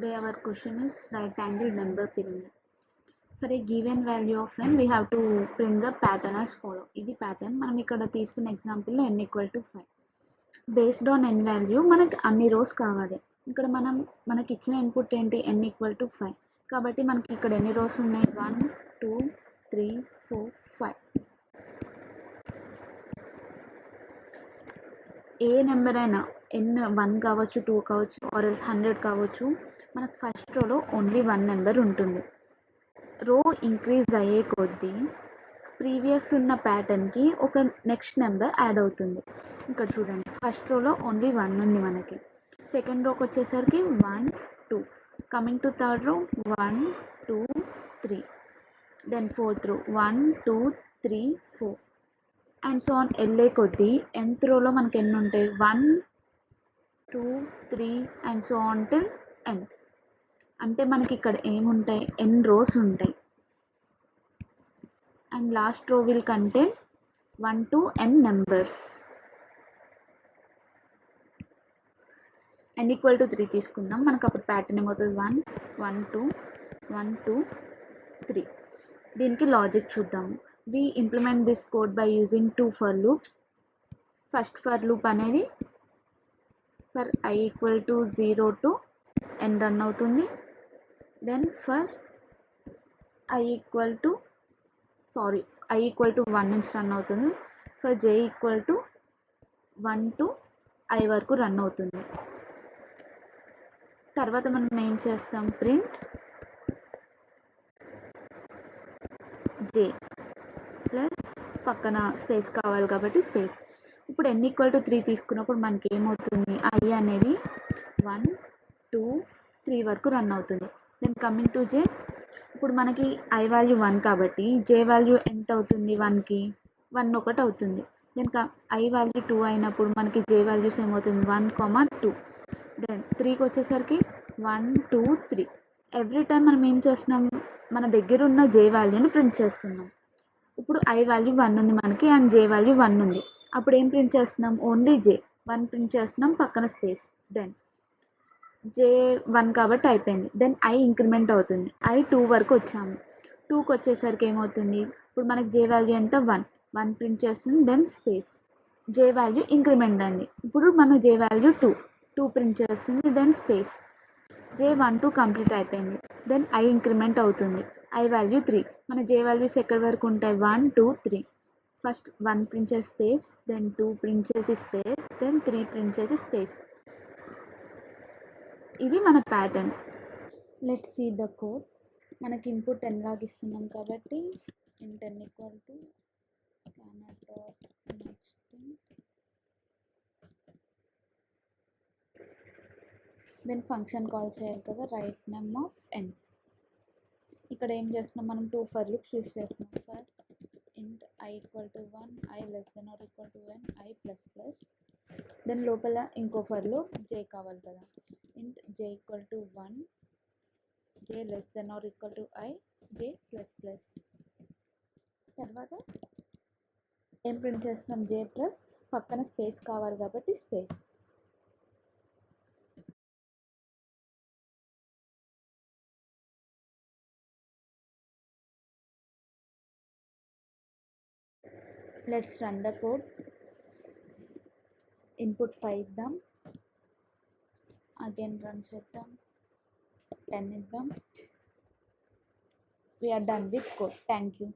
Today our question is right angle number pyramid. For a given value of n, we have to print the pattern as follow. This pattern మనం ఇక్కడ తీసుకున్న example లో n equal to 5. Based on n value మనకి అన్ని rows కావాలి. ఇక్కడ మనకి ఇచ్చిన ఇన్పుట్ ఏంటి n equal to 5. కాబట్టి మనకి ఇక్కడ ఎన్ని rows ఉన్నాయి 1 2 3 4 5. ఏ నెంబర్ అయినా n 1 కావచ్చు 2 కావచ్చు ఆర్ ఎల్స్ 100 కావచ్చు, మనకు ఫస్ట్ రోలో ఓన్లీ 1 నెంబర్ ఉంటుంది. రో ఇంక్రీజ్ అయ్యే కొద్దీ ప్రీవియస్ ఉన్న ప్యాటర్న్కి ఒక నెక్స్ట్ నెంబర్ యాడ్ అవుతుంది. ఇక్కడ చూడండి, ఫస్ట్ రోలో ఓన్లీ 1 ఉంది మనకి. సెకండ్ రోకి వచ్చేసరికి 1 2, coming to third row 1 2 3, then fourth రో 1 2 3 4 అండ్ సో ఆన్ వెళ్ళే కొద్దీ nth రోలో మనకి ఎన్ని ఉంటాయి 1 2 3 and so on till n. అంటే మనకి ఇక్కడ ఏముంటాయి n రోస్ ఉంటాయి అండ్ లాస్ట్ రో will contain 1 to n numbers. n equal to 3 తీసుకుందాం, మనకు అప్పుడు ప్యాటర్న్ ఏమవుతుంది 1 1 2 1 2 3. దీనికి లాజిక్ చూద్దాము. We implement this code by using 2 for loops. First for loop అనేది for I equal to 0 to n run అవుతుంది. Then for I equal to 1 నుంచి run అవుతుంది. For j equal to 1 to I వరకు run అవుతుంది. తర్వాత మనం ఏం చేస్తాం, ప్రింట్ j ప్లస్ పక్కన స్పేస్ కావాలి కాబట్టి స్పేస్. ఇప్పుడు n ఈక్వల్ టు 3 తీసుకున్నప్పుడు మనకి ఏమవుతుంది, i అనేది 1 2 3 వరకు రన్ అవుతుంది. దెన్ కమింగ్ టు j, ఇప్పుడు మనకి i వాల్యూ 1 కాబట్టి j వాల్యూ ఎంత అవుతుంది 1కి 1 ఒకటి అవుతుంది. దెన్ i వాల్యూ 2 అయినప్పుడు మనకి j వాల్యూస్ ఏమవుతుంది 1 2. దెన్ 3కి వచ్చేసరికి 1 2 3. ఎవ్రీ టైం మనం ఏం చేస్తున్నాం, మన దగ్గర ఉన్న j వాల్యూని ప్రింట్ చేస్తున్నాం. ఇప్పుడు i వాల్యూ 1 ఉంది మనకి అండ్ j వాల్యూ 1 ఉంది. అప్పుడు ఏం ప్రింట్ చేస్తున్నాం, ఓన్లీ j 1 ప్రింట్ చేస్తున్నాం, పక్కన స్పేస్. దెన్ j 1 కాబట్టి అయిపోయింది. దెన్ i ఇంక్రిమెంట్ అవుతుంది, i 2 వరకు వచ్చాము. 2కి వచ్చేసరికి ఏమవుతుంది, ఇప్పుడు మనకి j వాల్యూ ఎంత 1 ప్రింట్ చేస్తుంది. Then space, j value increment అయింది. ఇప్పుడు మన j వాల్యూ 2 ప్రింట్ చేస్తుంది. దెన్ స్పేస్, j 1 2 కంప్లీట్ అయిపోయింది. దెన్ i ఇంక్రిమెంట్ అవుతుంది, i వాల్యూ 3. మన j వాల్యూస్ ఎక్కడి వరకు ఉంటాయి 1 2 3. ఫస్ట్ 1 ప్రింట్ చేసి స్పేస్, దెన్ 2 ప్రింట్ చేసి స్పేస్, దెన్ 3 ప్రింట్ చేసి స్పేస్. ఇది మన pattern. Let's see the code. మనకి ఇన్పుట్ n లాగా ఇస్తున్నాం కాబట్టి int n equal to scanner dot next, then function call చేయాలి కదా, రైట్ నేమ్ ఆఫ్ n. ఇక్కడ ఏం చేస్తున్నాం, మనం 2 ఫర్ లూప్స్ యూస్ చేస్తున్నాం. For int i equal to 1, i less than or equal to n, i plus plus. Then లోపల ఇంకో for loop j కావాలి కదా, int j equal to 1, j less than or equal to i, j plus plus. తర్వాత ఏం print చేస్తున్నాం, j plus పక్కన space కావాలి కాబట్టి space. Let's run the code. Input 5 ఇద్దాం, అగైన్ రన్ చేద్దాం, 10 ఇద్దాం. We are done with code. Thank you.